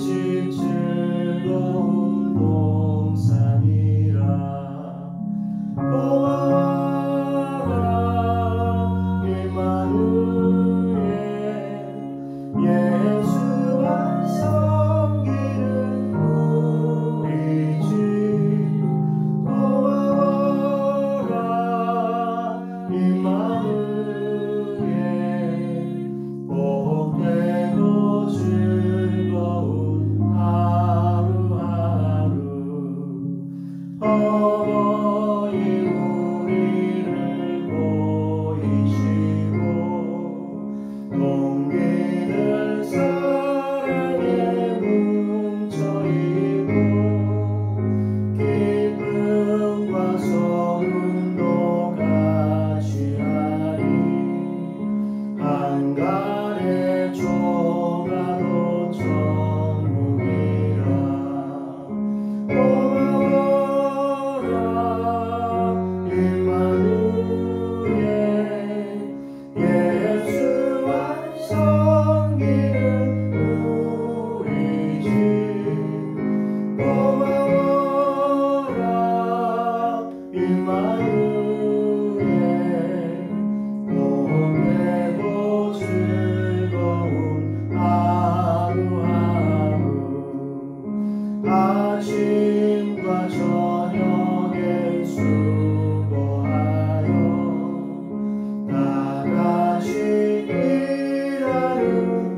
집 즐거운 동산이라. 고마워라 임마누엘, 예수만 섬기는 우리 집. 고마워라 임마누엘, 복되고 즐거운 하루하루. 어머니 우리를 보이시고 동기들 사랑에 뭉쳐있고 기쁨과 소름도 같이 하리. 한간에 좁아도 천국이라. 고마워라 임마누엘, 예수만 섬기는 우리 집. 고마워라 임마누엘, 복되고 즐거운 하루하루. 아침과 저녁에 수고하여 다같이 일하는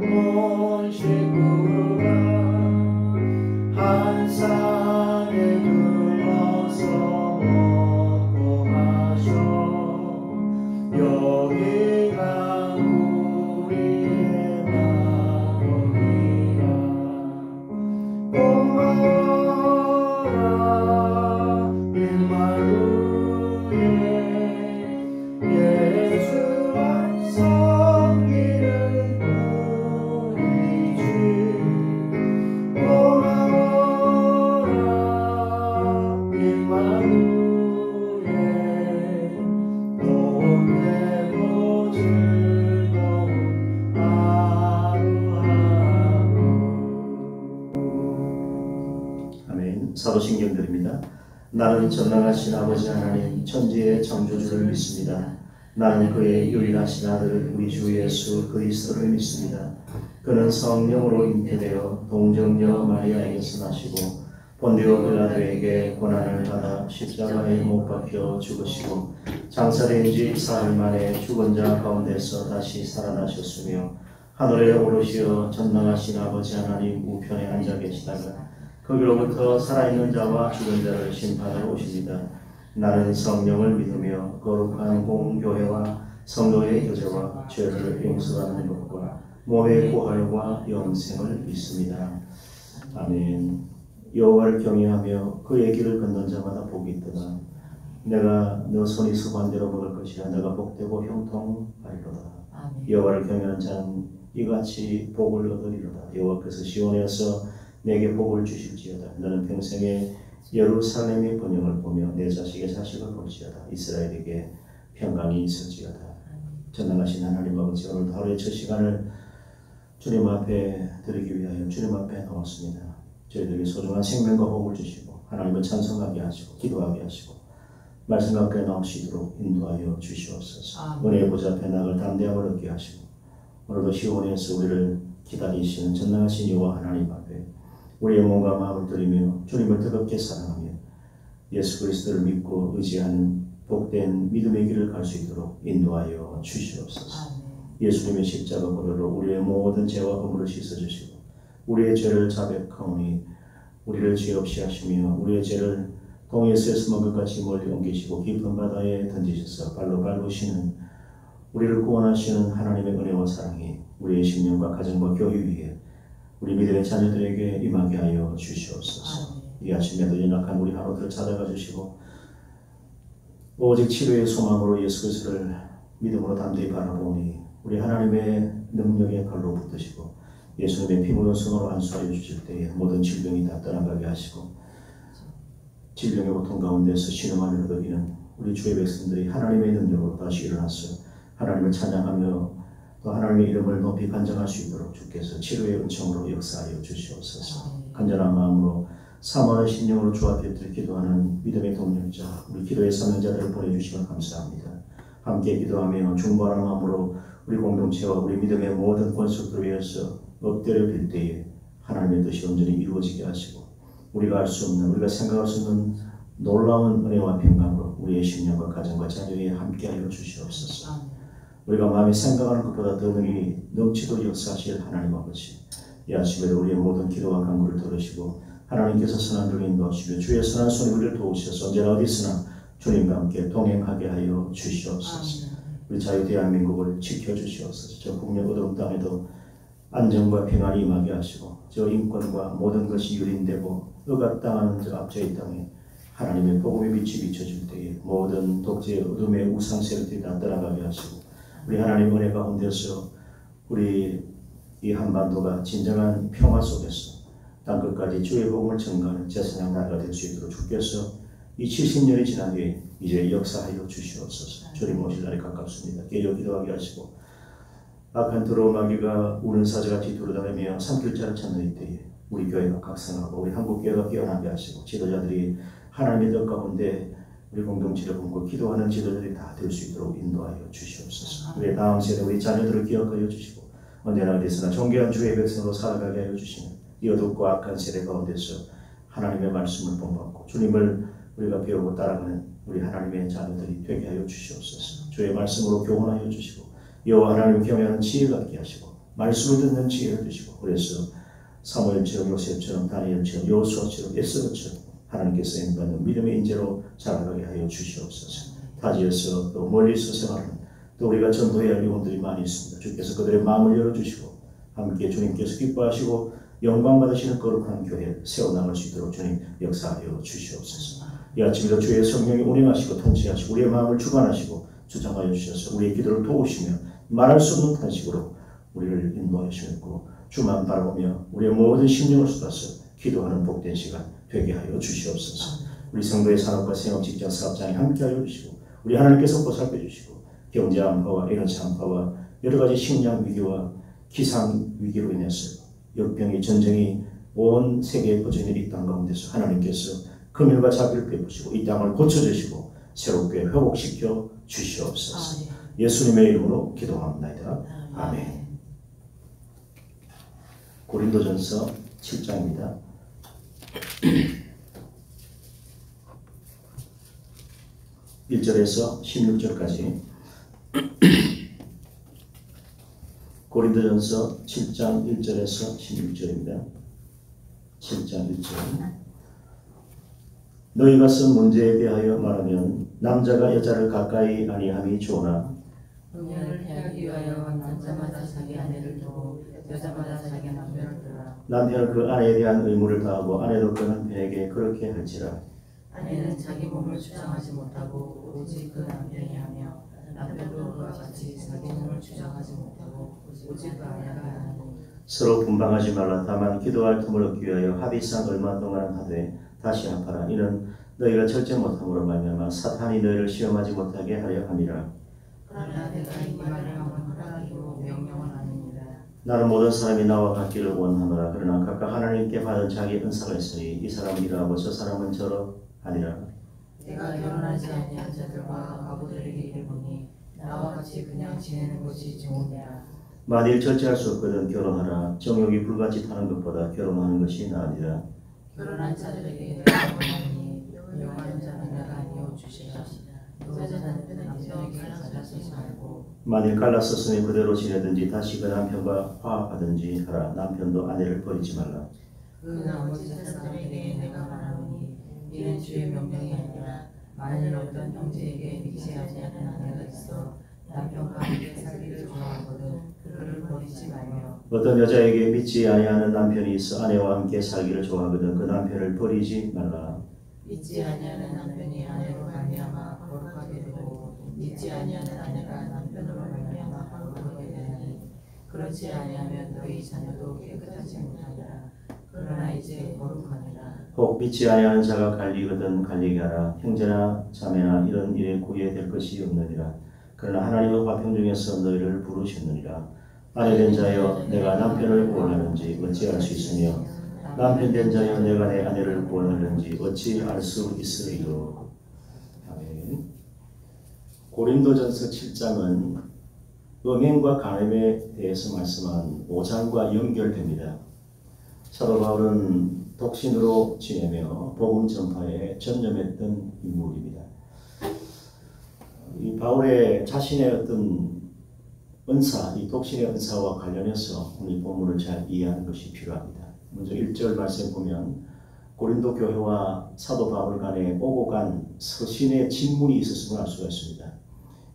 온 식구가 한 산에 둘러서 먹고 마셔. 여기가 우리의 마음이라. 고마워라 임마누엘, 예수만 섬기는 우리 집. 고마워라 임마누엘, 복되고 즐거운 하루하루. 아멘. 사도신경들입니다. 나는 전능하신 아버지 하나님 천지의 창조주를 믿습니다. 나는 그의 유일하신 아들 우리 주 예수 그리스도를 믿습니다. 그는 성령으로 잉태되어 동정녀 마리아에게서 나시고 본디오 빌라도에게 고난을 받아 십자가에 못 박혀 죽으시고 장사된 지 사흘 만에 죽은 자 가운데서 다시 살아나셨으며 하늘에 오르시어 전능하신 아버지 하나님 우편에 앉아 계시다가 거기로부터 살아있는 자와 죽은 자를 심판하러 오십니다. 나는 성령을 믿으며 거룩한 공교회와 성도의 교제와 죄를 용서받는 것과 몸의 부활과 영생을 믿습니다. 아멘. 여호와를 경외하며 그의 길을 걷는 자마다 복이 있도다. 내가 너 손이 수반대로 먹을 것이라. 내가 복되고 형통하리로다. 여호와를 경외하는 자는 이같이 복을 얻으리로다. 여호와께서 시온에서 내게 복을 주실지어다. 너는 평생에 예루살렘의 번영을 보며 내 자식의 자식을 볼지어다. 이스라엘에게 평강이 있을지어다. 전능하신 하나님 아버지, 오늘도 하루의 첫 시간을 주님 앞에 드리기 위하여 주님 앞에 나왔습니다. 저희들에게 소중한 생명과 복을 주시고 하나님을 찬송하게 하시고 기도하게 하시고 말씀 가까이 나오시도록 인도하여 주시옵소서. 은혜의 보좌 앞에 나갈 담대함을 얻게 하시고 오늘도 시온에서 우리를 기다리시는 전능하신 여호와 하나님 앞에 우리의 몸과 마음을 드리며 주님을 뜨겁게 사랑하며 예수 그리스도를 믿고 의지하는 복된 믿음의 길을 갈 수 있도록 인도하여 주시옵소서. 예수님의 십자가 보혈로 우리의 모든 죄와 허물을 씻어주시고 우리의 죄를 자백하오니 우리를 죄 없이 하시며 우리의 죄를 동에서 수먹을 같이 멀리 옮기시고 깊은 바다에 던지셔서 발로 밟으시는 우리를 구원하시는 하나님의 은혜와 사랑이 우리의 심령과 가정과 교회 위에 우리 믿음의 자녀들에게 임하게 하여 주시옵소서. 이 아침에도 연약한 우리 하루들을 찾아가 주시고 오직 치료의 소망으로 예수 그리스도를 믿음으로 담대히 바라보니 우리 하나님의 능력의 발로 붙드시고 예수님의 피 묻은 손으로 안수하여 주실 때에 모든 질병이 다 떠나가게 하시고 질병의 고통 가운데서 신음하며 얻어기는 우리 주의 백성들이 하나님의 능력으로 다시 일어나서 하나님을 찬양하며 또 하나님의 이름을 높이 간증할 수 있도록 주께서 치료의 은총으로 역사하여 주시옵소서. 간절한 마음으로 사모하는 심령으로 주 앞에 들 기도하는 믿음의 동력자 우리 기도의 사명자들을 보내주시면 감사합니다. 함께 기도하며 중보하는 마음으로 우리 공동체와 우리 믿음의 모든 권속들을 위해서 엎드려 빌 때에 하나님의 뜻이 온전히 이루어지게 하시고 우리가 알 수 없는 우리가 생각할 수 없는 놀라운 은혜와 평강으로 우리의 심령과 가정과 자녀에 함께하여 주시옵소서. 우리가 마음에 생각하는 것보다 더 능히 넘치도록 역사하실 하나님 아버지, 이 아침에도 우리의 모든 기도와 간구를 들으시고 하나님께서 선한 길로 인도하시며 주의 선한 손이 우리를 도우셔서 언제나 어디서나 주님과 함께 동행하게 하여 주시옵소서. 우리 자유 대한민국을 지켜주시옵소서. 저 국내 어두운 땅에도 안정과 평안이 임하게 하시고 저 인권과 모든 것이 유린되고 억압당하는 저 압제의 땅에 하나님의 복음의 빛이 비춰질 때에 모든 독재의 어둠의 우상 세력들이 다 떠나가게 하시고 우리 하나님 은혜 가운데서 우리 이 한반도가 진정한 평화 속에서 땅끝까지 주의 복음을 전가하는 제사장 나라가 될 수 있도록 주께서 이 70년이 지난 뒤에 이제 역사하여 주시옵소서. 주님 오실 날이 가깝습니다. 깨어 기도하게 하시고 악한 더러운 마귀가 우는 사자같이 돌아다니며 삼킬자를 찾는 이때에 우리 교회가 각성하고 우리 한국교회가 깨어나게 하시고 지도자들이 하나님의 뜻 가운데 우리 공동체를 품고 기도하는 지도자들이 다 될 수 있도록 인도하여 주시옵소서. 우리 다음 세대 우리 자녀들을 기억하여 주시고 언제나 어디서나 존귀한 주의 백성으로 살아가게 하여 주시는 이 어둡고 악한 세대 가운데서 하나님의 말씀을 본받고 주님을 우리가 배우고 따라가는 우리 하나님의 자녀들이 되게 하여 주시옵소서. 주의 말씀으로 교훈하여 주시고 여호와 하나님을 경외하는 지혜를 갖게 하시고 말씀을 듣는 지혜를 주시고 그래서 사무엘처럼 요셉처럼 다니엘처럼 여호수아처럼 에스더처럼 하나님께서 인도하는 믿음의 인재로 자라가게 하여 주시옵소서. 타지에서 또 멀리서 생활하는 또 우리가 전도해야 할 영혼들이 많이 있습니다. 주께서 그들의 마음을 열어주시고 함께 주님께서 기뻐하시고 영광 받으시는 거룩한 교회를 세워나갈 수 있도록 주님 역사하여 주시옵소서. 이 아침에도 주의 성령이 운행하시고 통치하시고 우리의 마음을 주관하시고 주장하여 주셔서 우리의 기도를 도우시며 말할 수 없는 탄식으로 우리를 인도하여 주셨고 주만 바라보며 우리의 모든 심령을 쏟아서 기도하는 복된 시간 되게 하여 주시옵소서. 우리 성도의 산업과 생업, 직장, 사업장에 함께하여 주시고 우리 하나님께서 보살펴 주시고 경제 안파와 에너지 안파와 여러 가지 식량 위기와 기상 위기로 인해서 역병이 전쟁이 온 세계에 퍼져 있는 이 땅 가운데서 하나님께서 금일과 자비를 베푸시고 이 땅을 고쳐주시고 새롭게 회복시켜 주시옵소서. 예수님의 이름으로 기도합니다. 아멘. 고린도전서 7장입니다. 1절에서 16절까지 고린도전서 7장 1절에서 16절입니다. 7장 1절 너희가 쓴 문제에 대하여 말하면 남자가 여자를 가까이 아니함이 좋으나 분열을 피하기 위하여 남자마다 자기 아내를 두고 여자마다 자기 남편을 두라. 남편은 그 아내에 대한 의무를 다하고 아내도 그 남편에게 그렇게 할지라. 아내는 자기 몸을 주장하지 못하고 오직 그 남편이 하며 남편도 그와 같이 자기 몸을 주장하지 못하고 오직 그 아내가 하나니 서로 분방하지 말라. 다만 기도할 틈을 얻기 위하여 합의상 얼마 동안은 하되 다시 합하라. 이는 너희가 절제 못함으로 말미암아 사탄이 너희를 시험하지 못하게 하려 함이라. 그러나 내가 이 말을 함은 허락이요 명령은 아닙니다. 나는 모든 사람이 나와 같기를 원하노라. 그러나 각각 하나님께 받은 자기 은사가 있으니 이 사람은 이러하고 저 사람은 저러 하니라. 내가 결혼하지 아니한 자들과 과부들에게 이르노니 나와 같이 그냥 지내는 것이 좋으니라. 만일 절제할 수 없거든 결혼하라. 정욕이 불같이 타는 것보다 결혼하는 것이 나으니라. 결혼한 자들에게 내가 원하니 영하는 자는 내가 아니오 주시라. 또 여자는 남편에게 갈라서지 말고 만일 갈라섰으니 그대로 지내든지 다시 그 남편과 화합하든지 하라. 남편도 아내를 버리지 말라. 그 나머지 사람에게 내가 말하노니 이는 주의 명령이 아니라 만일 어떤 형제에게 믿지 아니하는 아내가 있어 남편과 함께 살기를 좋아하거든 그를 버리지 말며 어떤 여자에게 믿지 아니하는 남편이 있어 아내와 함께 살기를 좋아하거든 그 남편을 버리지 말라. 믿지 아니하는 남편이 아내로 말미암아 거룩하게 되고 믿지 아니하는 아내가 남편으로 말미암아 거룩하게 되나니 그렇지 아니하면 너희 자녀도 깨끗하지 못하리라. 그러나 이제 거룩하니라. 혹 믿지 아니하는 자가 갈리거든 갈리게 하라. 형제나 자매나 이런 일에 구애될 것이 없느니라. 그러나 하나님의 화평 중에서 너희를 부르셨느니라. 아내된 자여 내가 남편을 구원하는지 어찌 알 수 있으며 남편된 자여 내가 내 아내를 구원하는지 어찌 알 수 있으리요. 아멘. 고린도전서 7장은 음행과 간음에 대해서 말씀한 5장과 연결됩니다. 사도 바울은 독신으로 지내며 복음 전파에 전념했던 인물입니다. 이 바울의 자신의 어떤 은사, 이 독신의 은사와 관련해서 오늘 본문을 잘 이해하는 것이 필요합니다. 먼저 1절 말씀 보면 고린도 교회와 사도 바울 간에 오고 간 서신의 진문이 있었음을 알 수가 있습니다.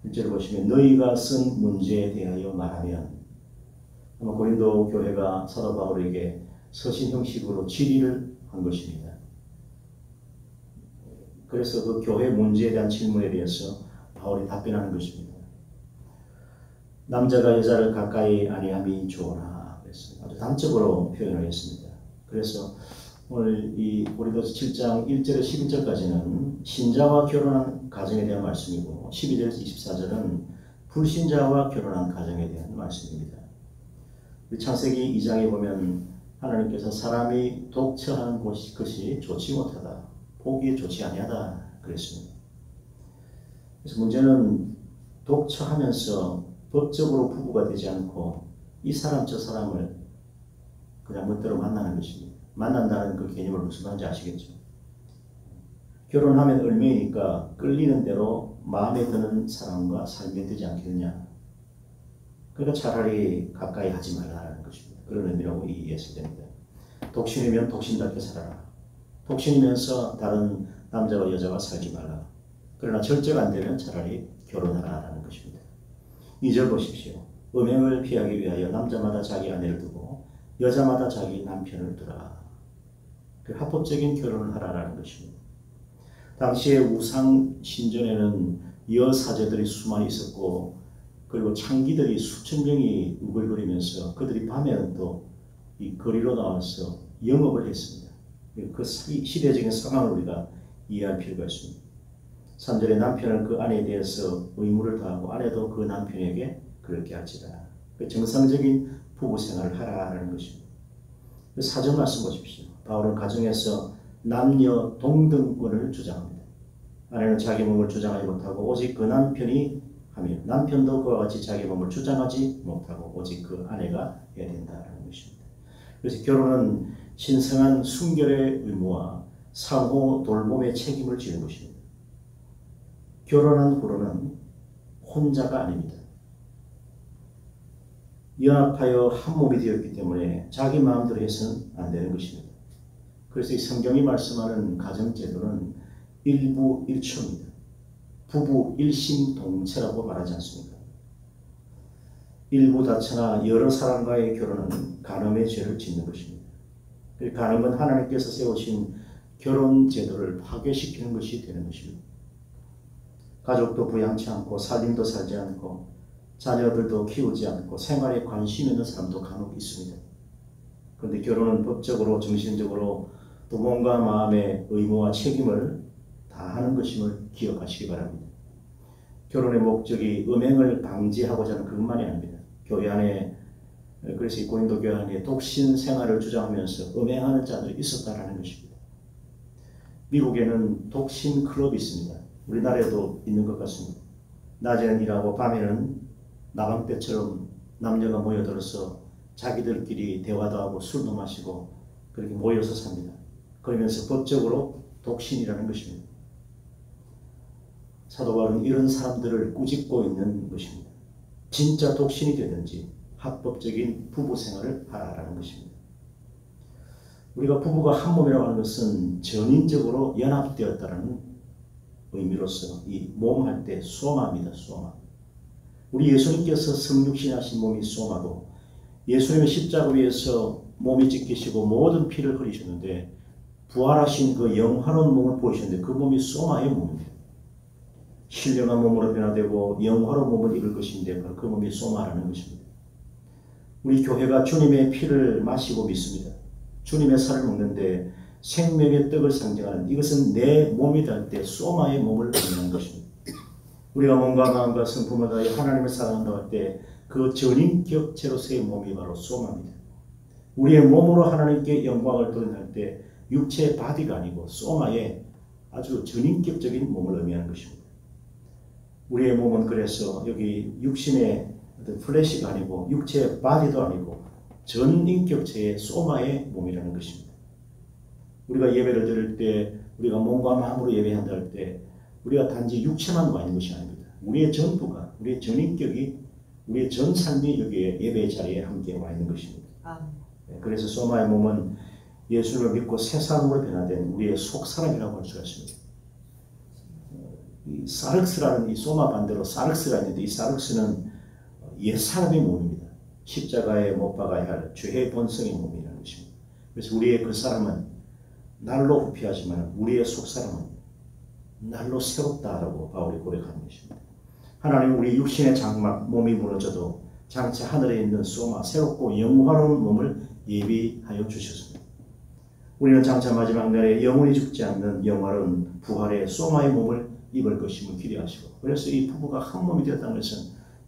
1절을 보시면 너희가 쓴 문제에 대하여 말하면, 아마 고린도 교회가 사도 바울에게 서신 형식으로 질의를 한 것입니다. 그래서 그 교회 문제에 대한 질문에 대해서 바울이 답변하는 것입니다. 남자가 여자를 가까이 아니함이 좋으나 그랬어요. 아주 단적으로 표현하겠습니다. 그래서 오늘 이 고린도서 7장 1절에서 11절까지는 신자와 결혼한 가정에 대한 말씀이고 12절에서 24절은 불신자와 결혼한 가정에 대한 말씀입니다. 창세기 2장에 보면 하나님께서 사람이 독처하는 것이 좋지 못하다, 보기에 좋지 아니하다 그랬습니다. 그래서 문제는 독처하면서 법적으로 부부가 되지 않고 이 사람 저 사람을 그냥 멋대로 만나는 것입니다. 만난다는 그 개념을 무슨 말인지 아시겠죠? 결혼하면 얼매이니까 끌리는 대로 마음에 드는 사람과 살면 되지 않겠느냐. 그러니까 차라리 가까이 하지 말라는 것입니다. 그런 의미라고 이해해서 됩니다. 독신이면 독신답게 살아라. 독신이면서 다른 남자와 여자와 살지 말라. 그러나 절제가 안 되면 차라리 결혼하라는 것입니다. 2절 보십시오. 음행을 피하기 위하여 남자마다 자기 아내를 두고 여자마다 자기 남편을 두라. 그 합법적인 결혼을 하라는 것입니다. 당시의 우상 신전에는 여사제들이 수많이 있었고 그리고 창기들이 수천 명이 우글거리면서 그들이 밤에는 또 이 거리로 나와서 영업을 했습니다. 그 시대적인 상황을 우리가 이해할 필요가 있습니다. 3절에 남편은 그 아내에 대해서 의무를 다하고 아내도 그 남편에게 그렇게 할지라. 그 정상적인 부부 생활을 하라는 것입니다. 4절 말씀 보십시오. 바울은 가정에서 남녀 동등권을 주장합니다. 아내는 자기 몸을 주장하지 못하고 오직 그 남편이 하며 남편도 그와 같이 자기 몸을 주장하지 못하고 오직 그 아내가 해야 된다는 것입니다. 그래서 결혼은 신성한 순결의 의무와 상호 돌봄의 책임을 지는 것입니다. 결혼한 후로는 혼자가 아닙니다. 연합하여 한 몸이 되었기 때문에 자기 마음대로 해서는 안 되는 것입니다. 그래서 이 성경이 말씀하는 가정제도는 일부일처입니다. 부부 일심동체라고 말하지 않습니까? 일부다처나 여러 사람과의 결혼은 간음의 죄를 짓는 것입니다. 간음은 하나님께서 세우신 결혼제도를 파괴시키는 것이 되는 것입니다. 가족도 부양치 않고 살림도 살지 않고 자녀들도 키우지 않고 생활에 관심 있는 사람도 간혹 있습니다. 그런데 결혼은 법적으로 정신적으로 또 몸과 마음의 의무와 책임을 다하는 것임을 기억하시기 바랍니다. 결혼의 목적이 음행을 방지하고자 하는 그것만이 아닙니다. 교회 안에 그래서 이 고린도 교회 안에 독신 생활을 주장하면서 음행하는 자들이 있었다라는 것입니다. 미국에는 독신 클럽이 있습니다. 우리나라에도 있는 것 같습니다. 낮에는 일하고 밤에는 나방 때처럼 남녀가 모여들어서 자기들끼리 대화도 하고 술도 마시고 그렇게 모여서 삽니다. 그러면서 법적으로 독신이라는 것입니다. 사도 바울은 이런 사람들을 꾸짖고 있는 것입니다. 진짜 독신이 되든지 합법적인 부부 생활을 하라는 것입니다. 우리가 부부가 한 몸이라고 하는 것은 전인적으로 연합되었다는 의미로서 이 몸 할 때 소마입니다. 소마. 우리 예수님께서 성육신하신 몸이 소마고 예수님의 십자가 위에서 몸이 찢기시고 모든 피를 흘리셨는데 부활하신 그 영화로운 몸을 보이셨는데 그 몸이 소마의 몸입니다. 신령한 몸으로 변화되고 영화로운 몸을 입을 것인데 바로 그 몸이 소마라는 것입니다. 우리 교회가 주님의 피를 마시고 믿습니다. 주님의 살을 먹는데 생명의 떡을 상징하는 이것은 내 몸이 될 때 소마의 몸을 의미하는 것입니다. 우리가 몸과 마음과 성품을 다해 하나님을 사랑한다고 할 때 그 전인격체로서의 몸이 바로 소마입니다. 우리의 몸으로 하나님께 영광을 드러낼 때 육체의 바디가 아니고 소마의 아주 전인격적인 몸을 의미하는 것입니다. 우리의 몸은 그래서 여기 육신의 어떤 플래시가 아니고 육체의 바디도 아니고 전인격체의 소마의 몸이라는 것입니다. 우리가 예배를 드릴 때 우리가 몸과 마음으로 예배한다 할 때 우리가 단지 육체만 와 있는 것이 아닙니다. 우리의 전부가, 우리의 전인격이, 우리의 전 삶이 여기에 예배의 자리에 함께 와 있는 것입니다. 그래서 소마의 몸은 예수를 믿고 새 사람으로 변화된 우리의 속 사람이라고 할 수가 있습니다. 이 사륵스라는 이 소마 반대로 사륵스가 있는데 이 사륵스는 옛 사람의 몸입니다. 십자가에 못 박아야 할 죄의 본성의 몸이라는 것입니다. 그래서 우리의 그 사람은 날로 후피하지만 우리의 속 사람은 날로 새롭다라고 바울이 고백하는 것입니다. 하나님 우리 육신의 장막 몸이 무너져도 장차 하늘에 있는 소마 새롭고 영화로운 몸을 예비하여 주셨습니다. 우리는 장차 마지막 날에 영원히 죽지 않는 영화로운 부활의 소마의 몸을 입을 것임을 기대하시고 그래서 이 부부가 한 몸이 되었다는 것은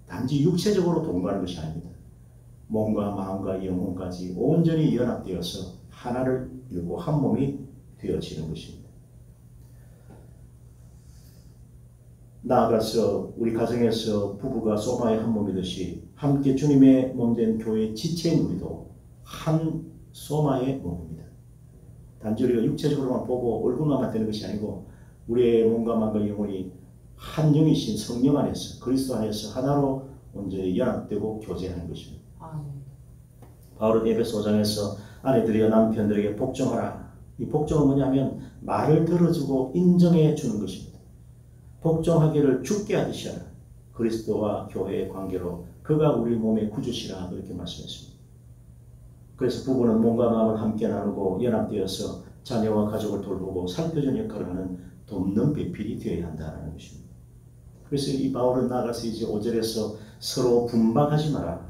단지 육체적으로 동거하는 것이 아닙니다. 몸과 마음과 영혼까지 온전히 연합되어서 하나를 이루고 한 몸이 되어지는 것입니다. 나아가서 우리 가정에서 부부가 소마의 한 몸이듯이 함께 주님의 몸된 교회의 지체인 우리도 한 소마의 몸입니다. 단지 우리가 육체적으로만 보고 얼굴만 되는 것이 아니고 우리의 몸과 마음과 영혼이 한 영이신 성령 안에서 그리스도 안에서 하나로 온전히 연합되고 교제하는 것입니다. 바울은 에베소 5장에서 아내들이여 남편들에게 복종하라. 이 복종은 뭐냐면 말을 들어주고 인정해 주는 것입니다. 복종하기를 죽게 하듯이 하라. 그리스도와 교회의 관계로 그가 우리 몸의 구주시라 이렇게 말씀했습니다. 그래서 부부는 몸과 마음을 함께 나누고 연합되어서 자녀와 가족을 돌보고 살펴주는 역할을 하는 돕는 배필이 되어야 한다는 것입니다. 그래서 이 바울은 나아가서 이제 5절에서 서로 분방하지 마라.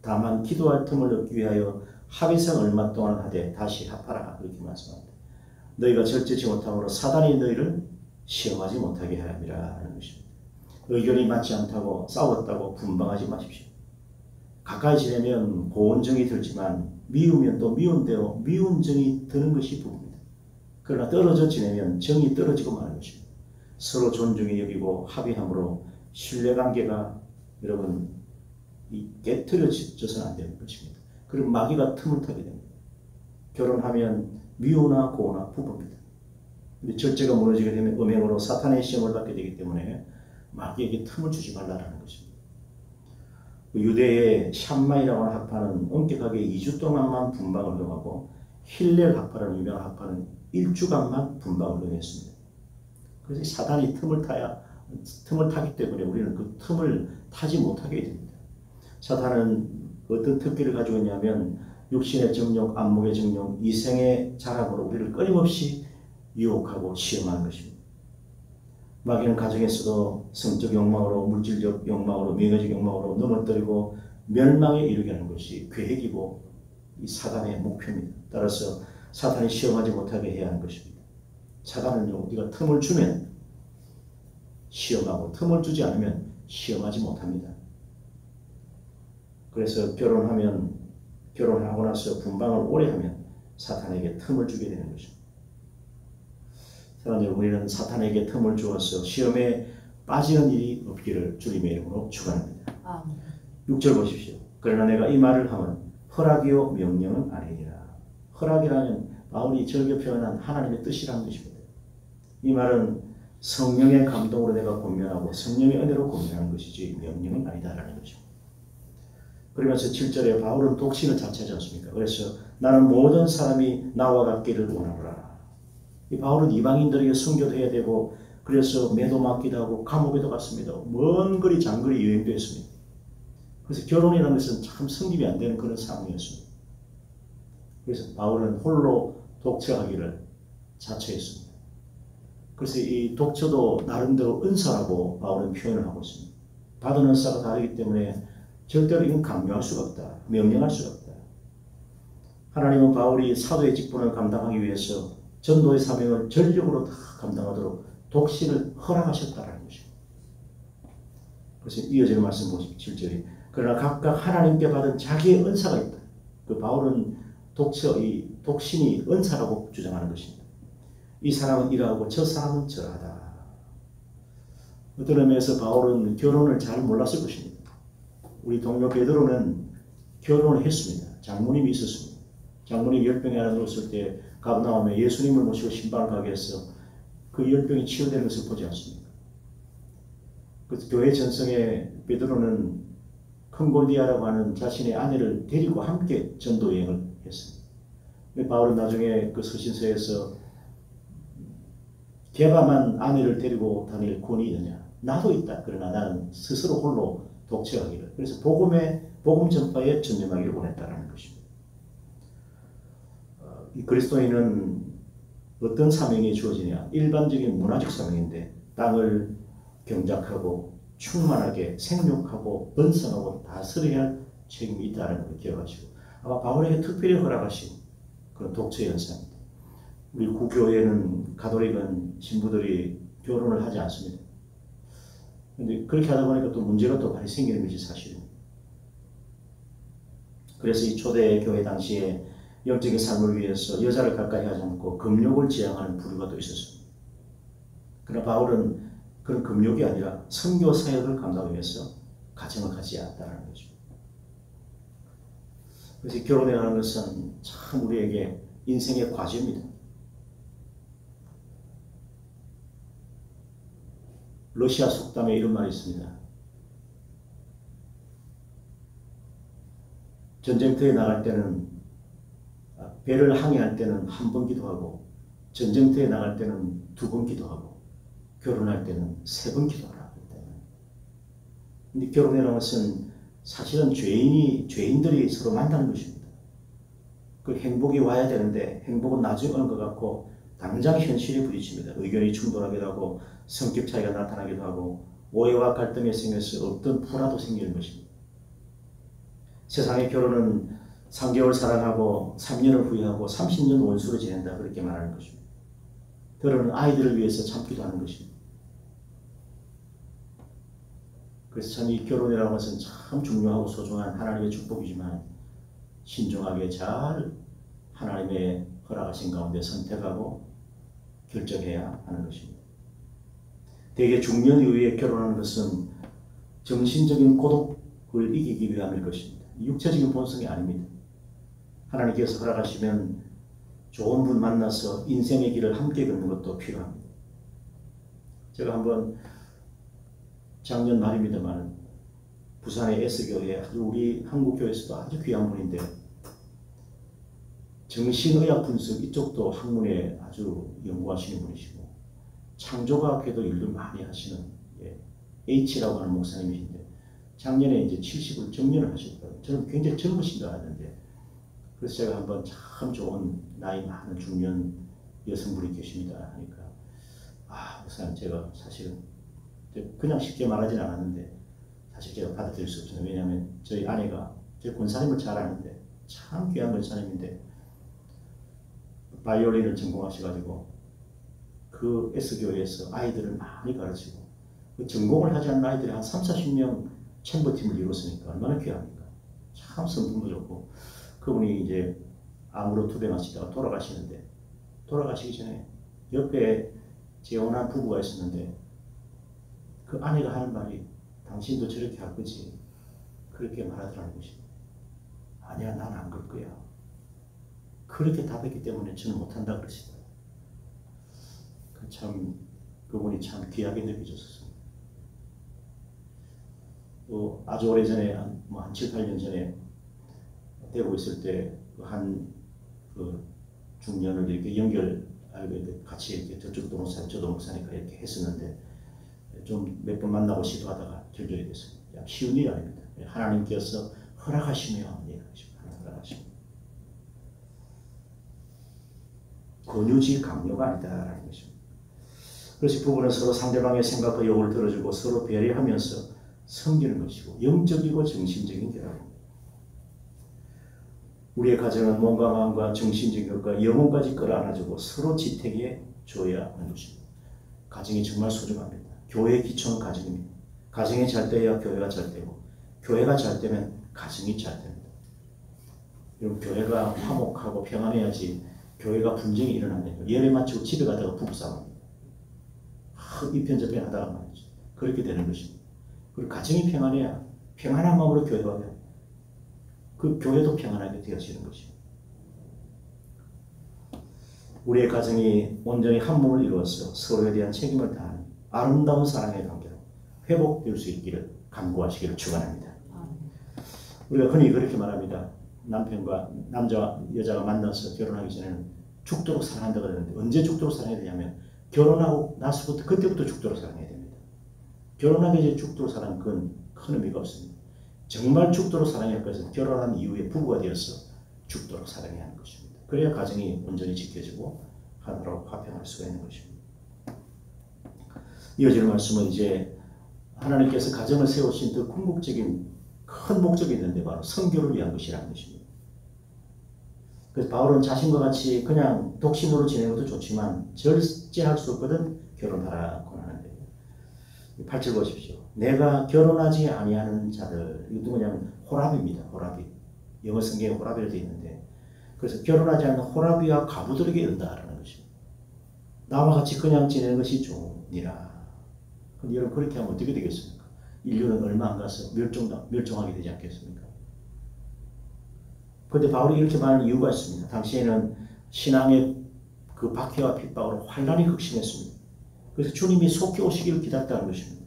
다만 기도할 틈을 얻기 위하여 합의상 얼마 동안 하되 다시 합하라 이렇게 말씀합니다. 너희가 절제치 못함으로 사단이 너희를 시험하지 못하게 해야 함이라는 것입니다. 의견이 맞지 않다고 싸웠다고 분방하지 마십시오. 가까이 지내면 고운 정이 들지만 미우면 또 미운 대로 미운 정이 드는 것이 부부입니다. 그러나 떨어져 지내면 정이 떨어지고 마는 것입니다. 서로 존중히 여기고 합의함으로 신뢰관계가 여러분 깨트려져서는 안 되는 것입니다. 그리고 마귀가 틈을 타게 됩니다. 결혼하면 미우나 고우나 부부입니다. 근데 절제가 무너지게 되면 음행으로 사탄의 시험을 받게 되기 때문에 마귀에게 틈을 주지 말라는 것입니다. 유대의 샴마이라고 하는 학파는 엄격하게 2주 동안만 분방을 허용하고 힐렐 학파라는 유명한 학파는 1주간만 분방을 허용했습니다. 그래서 사단이 틈을 타기 때문에 우리는 그 틈을 타지 못하게 됩니다. 사탄은 어떤 특기를 가지고 있냐면 육신의 정욕, 안목의 정욕, 이생의 자랑으로 우리를 끊임없이 유혹하고 시험하는 것입니다. 마귀는 가정에서도 성적 욕망으로, 물질적 욕망으로, 명예적 욕망으로 넘어뜨리고 멸망에 이르게 하는 것이 계획이고 이 사단의 목표입니다. 따라서 사탄이 시험하지 못하게 해야 하는 것입니다. 사단은요, 우리가 틈을 주면 시험하고 틈을 주지 않으면 시험하지 못합니다. 그래서 결혼하고 나서 분방을 오래 하면 사탄에게 틈을 주게 되는 것입니다. 사랑하는 여러분, 우리는 사탄에게 틈을 주어서 시험에 빠지는 일이 없기를 주님의 이름으로 축원합니다. 6절 보십시오. 그러나 내가 이 말을 하면 허락이요 명령은 아니니라. 허락이라는 바울이 절개 표현한 하나님의 뜻이라는 것입니다. 이 말은 성령의 감동으로 내가 권면하고 성령의 은혜로 권면하는 것이지 명령은 아니다라는 것입니다. 그러면서 7절에 바울은 독신을 자처하지 않습니까? 그래서 나는 모든 사람이 나와 같기를 원하노라. 이 바울은 이방인들에게 선교도 해야 되고 그래서 매도 맡기도 하고 감옥에도 갔습니다. 먼 거리 장거리 여행도 했습니다. 그래서 결혼이라는 것은 참 성립이 안 되는 그런 상황이었습니다. 그래서 바울은 홀로 독처하기를 자처했습니다. 그래서 이 독처도 나름대로 은사라고 바울은 표현을 하고 있습니다. 받은 은사가 다르기 때문에 절대로 이건 강요할 수가 없다. 명령할 수가 없다. 하나님은 바울이 사도의 직분을 감당하기 위해서 전도의 사명을 전력으로 다 감당하도록 독신을 허락하셨다는 것입니다. 그래서 이어지는 말씀 보십시오. 7절에 그러나 각각 하나님께 받은 자기의 은사가 있다. 그 바울은 이 독신이 은사라고 주장하는 것입니다. 이 사람은 이러하고 저 사람은 저러하다. 어떤 의미에서 바울은 결혼을 잘 몰랐을 것입니다. 우리 동료 베드로는 결혼을 했습니다. 장모님이 있었습니다. 장모님이 열병에 하나 누웠을 때 가버나움에 예수님을 모시고 신방을 가게 해서 그 열병이 치유되는 것을 보지 않습니까? 그래서 교회 전성에 베드로는 컨골디아라고 하는 자신의 아내를 데리고 함께 전도 여행을 했습니다. 바울은 나중에 그 서신서에서 개바만 아내를 데리고 다닐 권위 있느냐? 나도 있다. 그러나 나는 스스로 홀로 독채하기를. 그래서 복음 전파에 전념하기를 원했다라는 것입니다. 이 그리스도인은 어떤 사명이 주어지냐? 일반적인 문화적 사명인데 땅을 경작하고 충만하게 생육하고 번성하고 다스려야 할 책임이 있다는 걸 기억하시고 아마 바울에게 특별히 허락하신 그런 독채 현상입니다. 우리 구교회는 가톨릭은 신부들이 결혼을 하지 않습니다. 그런데 그렇게 하다 보니까 또 문제가 또 많이 생기는 것이 사실입니다. 그래서 이 초대 교회 당시에 영적인 삶을 위해서 여자를 가까이 하지 않고 금욕을 지향하는 부류가 또 있었습니다. 그러나 바울은 그런 금욕이 아니라 선교 사역을 감당하기 위해서 가정을 갖지 않았다는 거죠. 그래서 결혼이라는 것은 참 우리에게 인생의 과제입니다. 러시아 속담에 이런 말이 있습니다. 전쟁터에 나갈 때는 배를 항해할 때는 한 번 기도하고 전쟁터에 나갈 때는 2번 기도하고 결혼할 때는 3번 기도하라. 그런데 결혼이라는 것은 사실은 죄인들이 서로 만나는 것입니다. 그 행복이 와야 되는데 행복은 나중에 오는 것 같고 당장 현실에 부딪힙니다. 의견이 충돌하기도 하고 성격 차이가 나타나기도 하고 오해와 갈등이 생겨서 없던 불화도 생기는 것입니다. 세상의 결혼은 3개월 사랑하고 3년을 후회하고 30년 원수로 지낸다 그렇게 말하는 것입니다. 때로는 아이들을 위해서 참기도 하는 것입니다. 그래서 참 이 결혼이라는 것은 참 중요하고 소중한 하나님의 축복이지만 신중하게 잘 하나님의 허락하신 가운데 선택하고 결정해야 하는 것입니다. 대개 중년 이후에 결혼하는 것은 정신적인 고독을 이기기 위함일 것입니다. 육체적인 본성이 아닙니다. 하나님께서 허락하시면 좋은 분 만나서 인생의 길을 함께 걷는 것도 필요합니다. 제가 한번 작년 말입니다만 부산의 S교회 우리 한국교회에서도 아주 귀한 분인데 정신의학 분석 이쪽도 학문에 아주 연구하시는 분이시고 창조과학에도 일을 많이 하시는 H라고 하는 목사님이신데 작년에 이제 70을 정년을 하셨더라고요. 저는 굉장히 젊으신 줄 알았는데 그래서 제가 한번 참 좋은 나이 많은 중년 여성분이 계십니다 하니까 목사님 제가 사실은 그냥 쉽게 말하진 않았는데 사실 제가 받아들일 수 없어요. 왜냐하면 저희 아내가 제 권사님을 잘 아는데 참 귀한 권사님인데 바이올린을 전공하셔가지고 그 S교회에서 아이들을 많이 가르치고 그 전공을 하지 않는 아이들이 한 30-40명 챔버팀을 이뤘으니까 얼마나 귀합니까? 참 성품도 좋고 그분이 이제 암으로 투병하시다가 돌아가시는데 돌아가시기 전에 옆에 재혼한 부부가 있었는데 그 아내가 하는 말이 당신도 저렇게 할 거지 그렇게 말하더라는 것입니다. 아니야 난 안 그럴 거야. 그렇게 답했기 때문에 저는 못한다 그러시더라고요. 참 그분이 참 귀하게 느껴졌었습니다. 또 아주 오래전에 한 7-8년 전에 되고 있을 때 그 중년을 이렇게 같이 이렇게 저쪽도 목사님 저도 목사니까 이렇게 했었는데 좀 몇 번 만나고 시도하다가 결절이 됐습니다. 쉬운 일이 아닙니다. 하나님께서 허락하시면 허락하십니다. 권유지 강요가 아니다라는 것입니다. 그래서 부부는 서로 상대방의 생각과 요구를 들어주고 서로 배려하면서 섬기는 것이고 영적이고 정신적인 결합입니다. 우리의 가정은 몸과 마음과 정신적인 것과 영혼까지 끌어안아주고 서로 지탱해 줘야 하는 것입니다. 가정이 정말 소중합니다. 교회의 기초는 가정입니다. 가정이 잘 돼야 교회가 잘 되고, 교회가 잘 되면 가정이 잘 됩니다. 여러분, 교회가 화목하고 평안해야지 교회가 분쟁이 일어나면 예배 마치고 집에 가다가 부부싸움합니다. 이편저편 하다가 말이죠. 그렇게 되는 것입니다. 그리고 가정이 평안해야 평안한 마음으로 교회가 돼요. 그 교회도 평안하게 되어지는 것입니다. 우리의 가정이 온전히 한 몸을 이루어서 서로에 대한 책임을 다하는 아름다운 사랑의 관계로 회복될 수 있기를 간구하시기를 축원합니다. 우리가 흔히 그렇게 말합니다. 남편과 남자와 여자가 만나서 결혼하기 전에는 죽도록 사랑한다고 그러는데, 언제 죽도록 사랑해야 되냐면 결혼하고 나서부터, 그때부터 죽도록 사랑해야 됩니다. 결혼하기 전에 죽도록 사랑은 그건 큰 의미가 없습니다. 정말 죽도록 사랑할 것은 결혼한 이후에 부부가 되어서 죽도록 사랑해야 하는 것입니다. 그래야 가정이 온전히 지켜지고 하나로 화평할 수가 있는 것입니다. 이어지는 말씀은 이제 하나님께서 가정을 세우신 더 궁극적인 큰 목적이 있는데 바로 성교를 위한 것이라는 것입니다. 그래서 바울은 자신과 같이 그냥 독신으로 지내는 것도 좋지만 절제할 수 없거든 결혼하라고 하는데, 8절 보십시오. 내가 결혼하지 아니하는 자들, 이거 누구냐면 호랍입니다. 호랍이. 영어 성경에 호랍이라고 되어 있는데, 그래서 결혼하지 않는 호랍이와 과부들에게 이른다라는 것입니다. 나와 같이 그냥 지내는 것이 좋으니라. 근데 여러분, 그렇게 하면 어떻게 되겠습니까? 인류는 얼마 안 가서 멸종하게 되지 않겠습니까? 그런데 바울이 이렇게 말하는 이유가 있습니다. 당시에는 신앙의 그 박해와 핍박으로 환란이 극심했습니다. 그래서 주님이 속히 오시기를 기다렸다는 것입니다.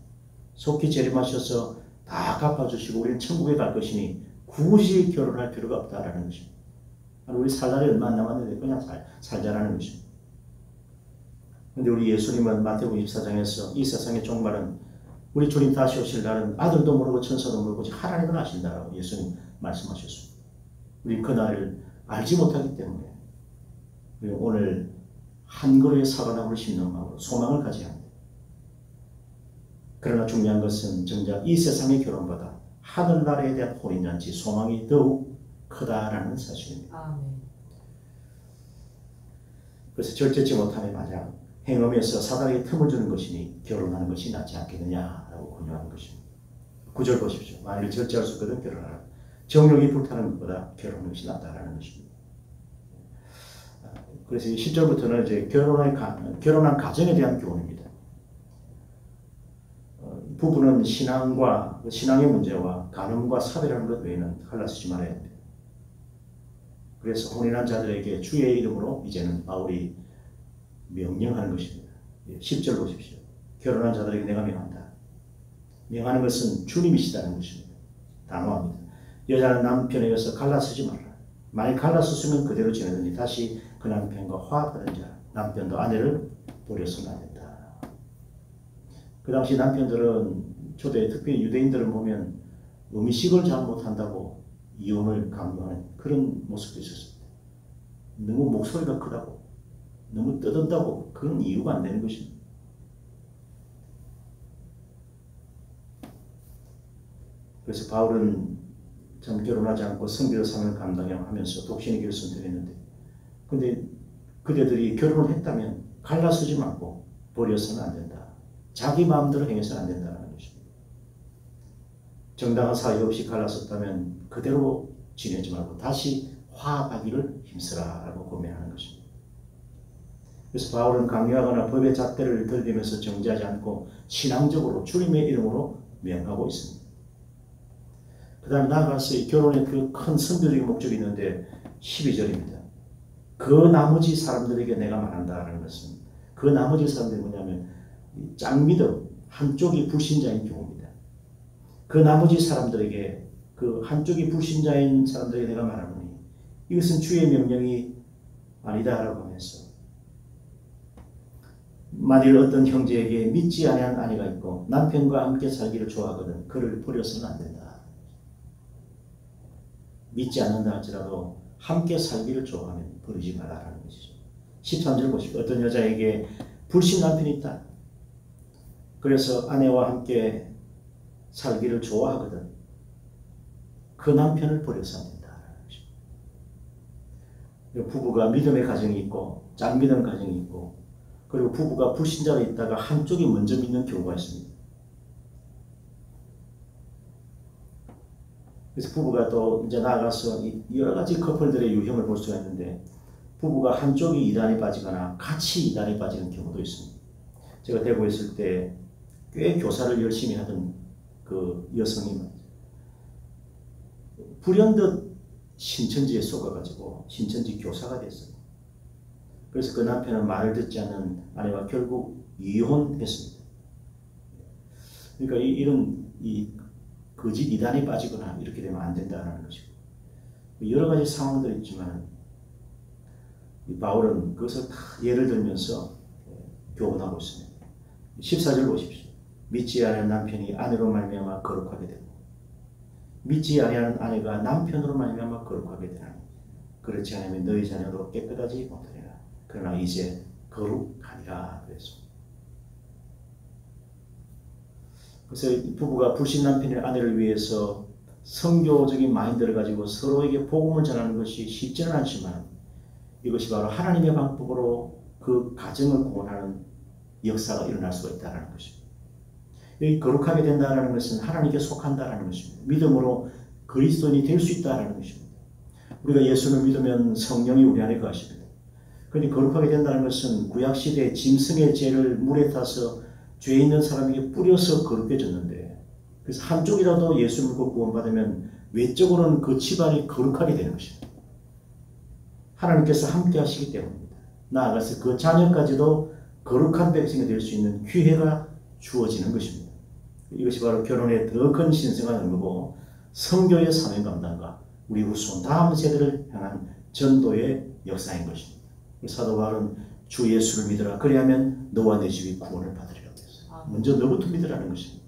속히 재림하셔서 다 갚아주시고 우리는 천국에 갈 것이니 굳이 결혼할 필요가 없다라는 것입니다. 우리 살 날이 얼마 안 남았는데 그냥 살자라는 것입니다. 그런데 우리 예수님은 마태복음 24장에서 이 세상의 종말은, 우리 주님 다시 오실 날은 아들도 모르고 천사도 모르고 하나님은 아신다라고 예수님 말씀하셨습니다. 우리 그 날을 알지 못하기 때문에 우리 오늘 한 그루의 사과나무를 심는 마음으로 소망을 가져야 합니다. 그러나 중요한 것은 정작 이 세상의 결혼보다 하늘나라에 대한 혼인잔치 소망이 더욱 크다라는 사실입니다. 그래서 절제치 못함에 마냥 행음에서 사단에게 틈을 주는 것이니 결혼하는 것이 낫지 않겠느냐라고 권유하는 것입니다. 9절 보십시오. 만일 절제할 수 없거든 결혼하라. 정욕이 불타는 것보다 결혼하는 것이 낫다라는 것입니다. 그래서 10절부터는 이제 결혼한 가정에 대한 교훈입니다. 부부는 신앙의 문제와 간음과 사별하는 것 외에는 갈라서지 말아야 합니다. 그래서 혼인한 자들에게 주의 이름으로 이제는 바울이 명령하는 것입니다. 10절 보십시오. 결혼한 자들에게 내가 명한다. 명하는 것은 주님이시다는 것입니다. 단호합니다. 여자는 남편에 의해서 갈라서지 말라. 만약 갈라섰으면 그대로 지내더니 다시 그 남편과 화합하는 자, 남편도 아내를 버려서는 안 된다. 그 당시 남편들은 초대 특별히 유대인들을 보면 음식을 잘 못한다고 이혼을 강요하는 그런 모습도 있었습니다. 너무 목소리가 크다고, 너무 떠든다고 그런 이유가 안 되는 것입니다. 그래서 바울은 참 결혼하지 않고 성비로 삶을 감당하면서 독신의 길을 선택했는데, 근데 그대들이 결혼을 했다면 갈라서지 말고 버려서는 안 된다. 자기 마음대로 행해서는 안 된다는 것입니다. 정당한 사유 없이 갈라섰다면 그대로 지내지 말고 다시 화합하기를 힘쓰라라고 권면하는 것입니다. 그래서 바울은 강요하거나 법의 잣대를 들이대면서 정지하지 않고 신앙적으로 주님의 이름으로 명하고 있습니다. 그 다음에 나아가서 이 결혼의 그 큰 선교적인 목적이 있는데 12절입니다. 그 나머지 사람들에게 내가 말한다라는 것은, 그 나머지 사람들이 뭐냐면 짝믿음, 한쪽이 불신자인 경우입니다. 그 나머지 사람들에게, 그 한쪽이 불신자인 사람들에게 내가 말하노니 이것은 주의 명령이 아니다라고 하면서, 만일 어떤 형제에게 믿지 아니한 아내가 있고 남편과 함께 살기를 좋아하거든 그를 버려서는 안 된다. 믿지 않는다 할지라도 함께 살기를 좋아하면 버리지 말라라는 것이죠. 13절 보시고, 어떤 여자에게 불신 남편이 있다. 그래서 아내와 함께 살기를 좋아하거든 그 남편을 버려서 안 된다라는 것이죠. 부부가 믿음의 가정이 있고 짝믿음 가정이 있고, 그리고 부부가 불신자로 있다가 한쪽이 먼저 믿는 경우가 있습니다. 그래서 부부가 또 이제 나아가서 여러 가지 커플들의 유형을 볼 수가 있는데 부부가 한쪽이 이단에 빠지거나 같이 이단에 빠지는 경우도 있습니다. 제가 대구에 있을 때 꽤 교사를 열심히 하던 그 여성이 불현듯 신천지에 속아가지고 신천지 교사가 됐어요. 그래서 그 남편은 말을 듣지 않는 아내와 결국 이혼했습니다. 그러니까 이런 거짓 이단에 빠지거나 이렇게 되면 안 된다는 것이고 여러 가지 상황들이 있지만 바울은 그것을 다 예를 들면서 교훈하고 있습니다. 14절 보십시오. 믿지 아니하는 남편이 아내로 말미암아 거룩하게 되고 믿지 아니하는 아내가 남편으로 말미암아 거룩하게 되나니 그렇지 않으면 너희 자녀도 깨끗하지 못하리라. 그러나 이제 거룩하니라 그랬습니다. 그래서 부부가 불신 남편의 아내를 위해서 성교적인 마인드를 가지고 서로에게 복음을 전하는 것이 쉽지는 않지만 이것이 바로 하나님의 방법으로 그 가정을 구원하는 역사가 일어날 수가 있다는 것입니다. 여기 거룩하게 된다는 것은 하나님께 속한다는 것입니다. 믿음으로 그리스도인이 될 수 있다는 것입니다. 우리가 예수를 믿으면 성령이 우리 안에 거하십니다. 그런데 거룩하게 된다는 것은 구약시대에 짐승의 죄를 물에 타서 죄 있는 사람에게 뿌려서 거룩해졌는데 그래서 한쪽이라도 예수 믿고 구원받으면 외적으로는 그 집안이 거룩하게 되는 것입니다. 하나님께서 함께 하시기 때문입니다. 나아가서 그 자녀까지도 거룩한 백성이 될 수 있는 기회가 주어지는 것입니다. 이것이 바로 결혼의 더 큰 신성한 의무고 성교의 사명 감당과 우리 후손 다음 세대를 향한 전도의 역사인 것입니다. 사도 바울은 주 예수를 믿으라 그리하면 너와 내 집이 구원을 받으리라고 했어요. 먼저 너부터 믿으라는 것입니다.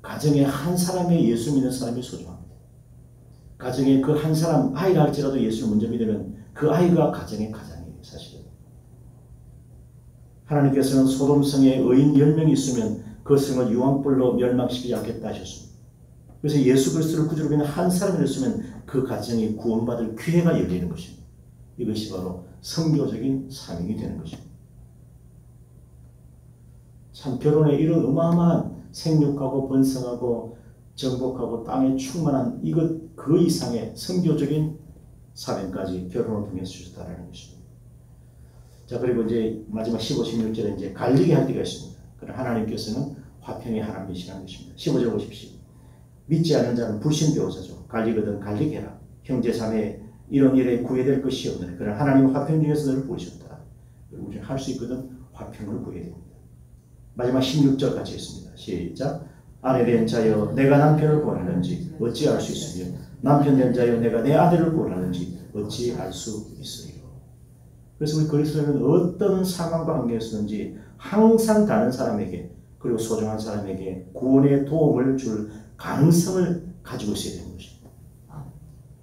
가정에 한 사람의 예수 믿는 사람이 소중합니다. 가정에 그 한 사람 아이라 할지라도 예수를 먼저 믿으면 그 아이가 가정의 가장이에요. 사실은 하나님께서는 소돔성에 의인 10명이 있으면 그 성을 유황불로 멸망시키지 않겠다 하셨습니다. 그래서 예수 그리스도를 구주로 믿는 한 사람이 있으면 그 가정이 구원받을 기회가 열리는 것입니다. 이것이 바로 선교적인 사명이 되는 것입니다. 참 결혼에 이런 어마어마한 생육하고 번성하고 정복하고 땅에 충만한 이것 그 이상의 선교적인 사명까지 결혼을 통해서 주셨다는 것입니다. 자, 그리고 이제 마지막 15, 16절에 이제 갈리게 할 때가 있습니다. 그러나 하나님께서는 화평의 하나님이시라는 것입니다. 15절 보십시오. 믿지 않는 자는 불신 배우자죠. 갈리거든 갈리게 해라. 형제 자매 이런 일에 구애될 것이 없느니 그러나 하나님은 화평 중에서 너를 부르셨다. 우리는 할 수 있거든 화평을 구해야 됩니다. 마지막 16절 같이 있습니다. 시작. 아내 된 자여 내가 남편을 구원하는지 어찌 알 수 있으며 남편 된 자여 내가 내 아내를 구원하는지 어찌 알 수 있으리요. 그래서 우리 그리스도인은 어떤 상황과 관계에서든지 항상 다른 사람에게 그리고 소중한 사람에게 구원의 도움을 줄 가능성을 가지고 있어야 되는 것입니다.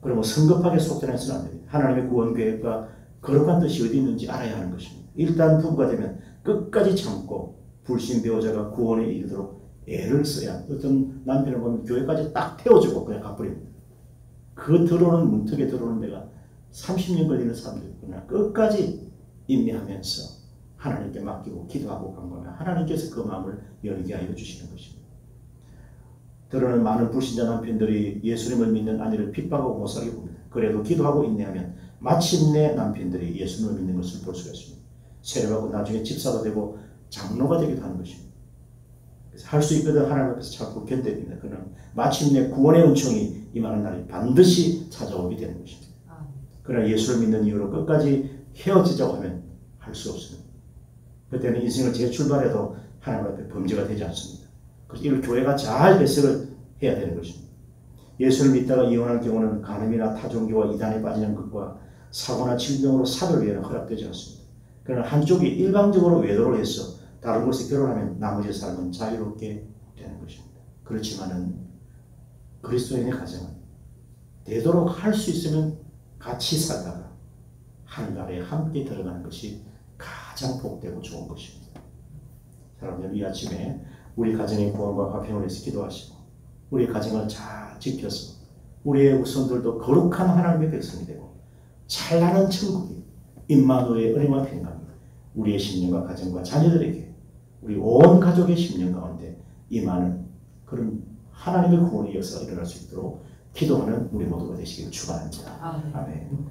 그러면 성급하게 속전해서는 안 됩니다. 하나님의 구원 계획과 거룩한 뜻이 어디 있는지 알아야 하는 것입니다. 일단 부부가 되면 끝까지 참고 불신 배우자가 구원에 이르도록 애를 써야 어떤 남편을 보면 교회까지 딱 태워주고 그냥 가버립니다. 그 들어오는 문턱에 들어오는 데가 30년 걸리는 사람도 있구나. 끝까지 인내하면서 하나님께 맡기고 기도하고 간구하면 하나님께서 그 마음을 열게 하여 주시는 것입니다. 들어오는 많은 불신자 남편들이 예수님을 믿는 아내를 핍박하고 못살게 봅니다. 그래도 기도하고 인내하면 마침내 남편들이 예수님을 믿는 것을 볼 수가 있습니다. 세례받고 나중에 집사가 되고 장로가 되기도 하는 것입니다. 그래서 할 수 있거든 하나님 앞에서 자꾸 견뎌야 됩니다. 그러나 마침내 구원의 은총이 임하는 날이 반드시 찾아오게 되는 것입니다. 그러나 예수를 믿는 이유로 끝까지 헤어지자고 하면 할 수 없습니다. 그때는 인생을 재출발해도 하나님 앞에 범죄가 되지 않습니다. 그래서 이걸 교회가 잘 배석을 해야 되는 것입니다. 예수를 믿다가 이혼할 경우는 간음이나 타종교와 이단에 빠지는 것과 사고나 질병으로 사별위에는 허락되지 않습니다. 그러나 한쪽이 일방적으로 외도를 해서 다른 곳에 결혼하면 나머지 삶은 자유롭게 되는 것입니다. 그렇지만은 그리스도인의 가정은 되도록 할 수 있으면 같이 살다가 하늘나라에 함께 들어가는 것이 가장 복되고 좋은 것입니다. 여러분, 이 아침에 우리 가정의 구원과 화평을 위해서 기도하시고 우리 가정을 잘 지켜서 우리의 후손들도 거룩한 하나님의 백성이 되고 찬란한 천국이 임마누엘의 은혜와 평강이 우리의 심령과 가정과 자녀들에게 우리 온 가족의 심령 가운데 임하는 그런 하나님의 구원의 역사가 일어날 수 있도록 기도하는 우리 모두가 되시길 축원합니다. 아멘. 아멘.